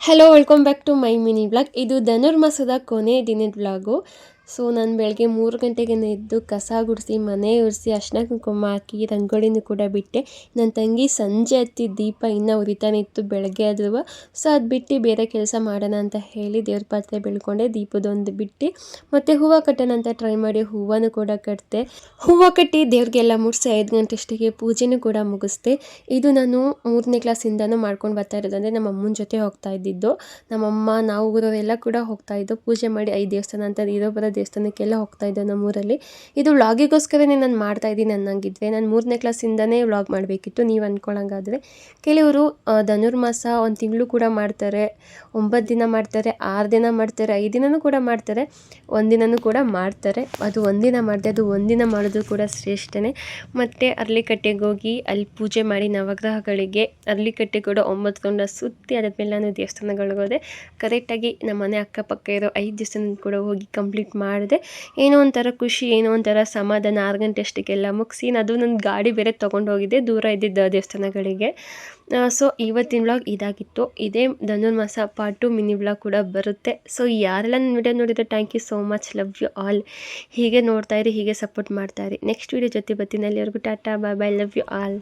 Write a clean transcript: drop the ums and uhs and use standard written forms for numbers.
Hello welcome back to my mini vlog. ಇದು ಧನುರ್ಮಾಸದ ಕೊನೆ ದಿನದ ವ್ಲಾಗು. ಸೊ ನಾನು ಬೆಳಗ್ಗೆ 3 ಗಂಟೆಗೆ ಎದ್ದು ಕಸ ಗುಡಿಸಿ ಮನೆ ಒರೆಸಿ ಅರ್ಶಿನ ಕುಂಕುಮ ಹಾಕಿ ರಂಗೋಲಿನೂ ಕೂಡ ಬಿಟ್ಟೆ. ನನ್ನ ತಂಗಿ ಸಂಜೆ ಹತ್ತಿ ದೀಪ ಇನ್ನೂ ಉರಿತಾನೆ ಇತ್ತು ಬೆಳಗ್ಗೆ ಆದ್ರೂ. ಸೊ ಅದು ಬಿಟ್ಟು ಬೇರೆ ಕೆಲಸ ಮಾಡೋಣ ಅಂತ ಹೇಳಿ ದೇವ್ರ ಪಾತ್ರೆ ಬೆಳ್ಕೊಂಡೆ, ದೀಪದೊಂದು ಬಿಟ್ಟು ಮತ್ತು ಹೂವು ಕಟ್ಟೋಣ ಅಂತ ಟ್ರೈ ಮಾಡಿ ಹೂವನ್ನು ಕೂಡ ಕಟ್ಟಿದೆ. ಹೂವು ಕಟ್ಟಿ ದೇವ್ರಿಗೆಲ್ಲ ಮುಡಿಸಿ 5 ಗಂಟೆ ಅಷ್ಟಿಗೆ ಪೂಜೆನೂ ಕೂಡ ಮುಗಿಸ್ದೆ. ಇದು ನಾನು 3ನೇ ಕ್ಲಾಸಿಂದನೂ ಮಾಡ್ಕೊಂಡು ಬರ್ತಾ ಇರೋದು. ಅಂದರೆ ನಮ್ಮ ಅಮ್ಮನ ಜೊತೆ ಹೋಗ್ತಾ ಇದ್ದಿದ್ದು. ನಮ್ಮಮ್ಮ ನಾವು ಊರವರೆಲ್ಲ ಕೂಡ ಹೋಗ್ತಾ ಇದ್ದು ಪೂಜೆ ಮಾಡಿ 5 ದೇವಸ್ಥಾನ ಅಂತ ಇರೋ ಬರೋ ದೇವಸ್ಥಾನಕ್ಕೆಲ್ಲ ಹೋಗ್ತಾ ಇದ್ದೋ ನಮ್ಮೂರಲ್ಲಿ. ಇದು ವ್ಲಾಗಿಗೋಸ್ಕರನೇ ನಾನು ಮಾಡ್ತಾ ಇದ್ದೀನಿ ಅನ್ನಂಗಿದ್ರೆ. ನಾನು 3ನೇ ಕ್ಲಾಸಿಂದನೇ ವ್ಲಾಗ್ ಮಾಡಬೇಕಿತ್ತು ನೀವು ಅಂದ್ಕೊಳ್ಳೋಂಗಾದರೆ. ಕೆಲವರು ಧನುರ್ಮಾಸ 1 ತಿಂಗಳು ಕೂಡ ಮಾಡ್ತಾರೆ, 9 ದಿನ ಮಾಡ್ತಾರೆ, 6 ದಿನ ಮಾಡ್ತಾರೆ, 5 ದಿನವೂ ಕೂಡ ಮಾಡ್ತಾರೆ, 1 ದಿನವೂ ಕೂಡ ಮಾಡ್ತಾರೆ. ಅದು ಒಂದಿನ ಮಾಡಿದೆ, ಅದು ಒಂದಿನ ಮಾಡೋದು ಕೂಡ ಶ್ರೇಷ್ಠನೇ. ಮತ್ತು ಅರಳಿಕಟ್ಟೆಗೆ ಹೋಗಿ ಅಲ್ಲಿ ಪೂಜೆ ಮಾಡಿ ನವಗ್ರಹಗಳಿಗೆ ಅರಳಿಕಟ್ಟೆ ಕೂಡ 9 ರೌಂಡ ಸುತ್ತಿ ಅದಾದ್ಮೇಲೆ ನಾನು ದೇವಸ್ಥಾನಗಳಿಗೆ ಹೋದೆ. ಕರೆಕ್ಟಾಗಿ ನಮ್ಮ ಮನೆ ಅಕ್ಕಪಕ್ಕ ಇರೋ 5 ದೇವಸ್ಥಾನ ಕೂಡ ಹೋಗಿ ಕಂಪ್ಲೀಟ್ ಮಾಡಿದೆ. ಏನೋ ಒಂಥರ ಖುಷಿ, ಏನೋ ಒಂಥರ ಸಮಾಧಾನ. 6 ಗಂಟೆ ಅಷ್ಟಕ್ಕೆಲ್ಲ ಮುಗಿಸಿ ಅದು ನನ್ನ ಗಾಡಿ ಬೇರೆ ತೊಗೊಂಡು ಹೋಗಿದ್ದೆ ದೂರ ಇದ್ದಿದ್ದ ದೇವಸ್ಥಾನಗಳಿಗೆ. ಸೊ ಇವತ್ತಿನ ವ್ಲಾಗ್ ಇದಾಗಿತ್ತು. ಇದೇ ಧನುರ್ಮಾಸ ಪಾರ್ಟ್ 2 ಮಿನಿ ವ್ಲಾಗ್ ಕೂಡ ಬರುತ್ತೆ. ಸೊ ಯಾರೆಲ್ಲ ನನ್ನ ವಿಡಿಯೋ ನೋಡಿದ್ರೆ thank you so much, love you all. ಹೀಗೆ ನೋಡ್ತಾಯಿರಿ, ಹೀಗೆ ಸಪೋರ್ಟ್ ಮಾಡ್ತಾಯಿರಿ. ನೆಕ್ಸ್ಟ್ ವಿಡಿಯೋ ಜೊತೆ ಬರ್ತೀನಿ. ಅಲ್ಲಿವರೆಗೂ ಟಾಟಾ ಬಾಯ್ ಬಾಯ್, ಲವ್ ಯು ಆಲ್.